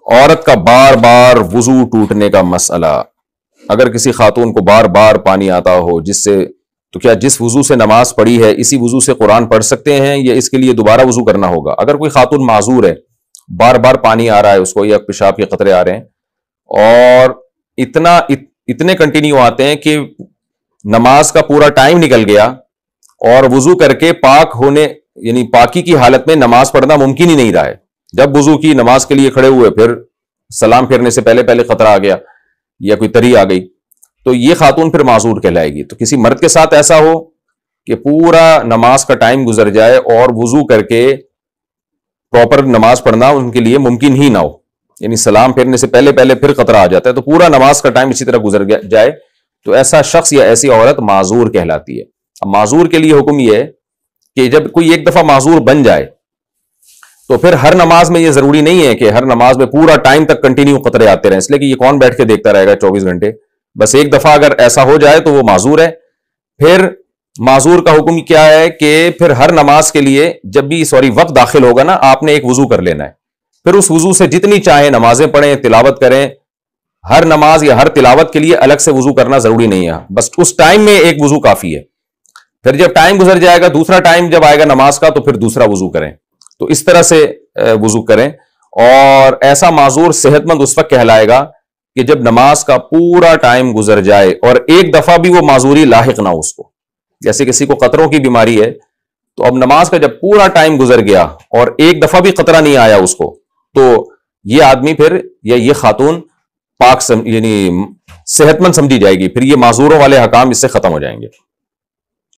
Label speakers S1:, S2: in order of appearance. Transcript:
S1: عورت کا بار بار وضو ٹوٹنے کا مسئلہ، اگر کسی خاتون کو بار بار پانی آتا ہو جس سے، تو کیا جس وضو سے نماز پڑھی ہے اسی وضو سے قرآن پڑھ سکتے ہیں یا اس کے لیے دوبارہ وضو کرنا ہوگا؟ اگر کوئی خاتون معذور ہے، بار بار پانی آ رہا ہے اس کو یا پیشاب کے قطرے آ رہے ہیں اور اتنے کنٹینیو آتے ہیں کہ نماز کا پورا ٹائم نکل گیا اور وضو کر کے پاک ہونے یعنی پاکی کی حالت میں نماز پڑھنا ممکن ہی نہیں رہا ہے، جب وضو کی نماز کے لیے کھڑے ہوئے پھر سلام پھیرنے سے پہلے خطرہ آ گیا یا کوئی تری آ گئی، تو یہ خاتون پھر معذور کہلائے گی۔ تو کسی مرد کے ساتھ ایسا ہو کہ پورا نماز کا ٹائم گزر جائے اور وضو کر کے پراپر نماز پڑھنا ان کے لیے ممکن ہی نہ ہو، یعنی سلام پھیرنے سے پہلے پھر خطرہ آ جاتا ہے، تو پورا نماز کا ٹائم اسی طرح گزر جائے، تو ایسا شخص یا ایسی عورت معذور کہلاتی ہے۔ اب معذور کے لیے حکم یہ ہے کہ جب کوئی ایک دفعہ معذور بن جائے تو پھر ہر نماز میں یہ ضروری نہیں ہے کہ ہر نماز میں پورا ٹائم تک کنٹینیو قطرے آتے رہیں، اس لیے کہ یہ کون بیٹھ کے دیکھتا رہے گا 24 گھنٹے، بس ایک دفعہ اگر ایسا ہو جائے تو وہ معذور ہے۔ پھر معذور کا حکم کیا ہے کہ پھر ہر نماز کے لیے جب بھی وقت داخل ہوگا نا، آپ نے ایک وضو کر لینا ہے، پھر اس وضو سے جتنی چاہیں نمازیں پڑھیں، تلاوت کریں، ہر نماز یا ہر تلاوت کے لیے الگ سے وضو کرنا ضروری نہیں ہے، بس اس ٹائم میں ایک وضو کافی ہے۔ پھر جب ٹائم گزر جائے گا، دوسرا ٹائم جب آئے گا نماز کا، تو پھر دوسرا وضو کریں، تو اس طرح سے وضو کریں۔ اور ایسا معذور صحت مند اس وقت کہلائے گا کہ جب نماز کا پورا ٹائم گزر جائے اور ایک دفعہ بھی وہ معذوری لاحق نہ ہو اس کو، جیسے کسی کو قطروں کی بیماری ہے، تو اب نماز کا جب پورا ٹائم گزر گیا اور ایک دفعہ بھی قطرہ نہیں آیا اس کو، تو یہ آدمی پھر یا یہ خاتون پاک یعنی صحت مند سمجھی جائے گی، پھر یہ معذوروں والے حکام اس سے ختم ہو جائیں گے۔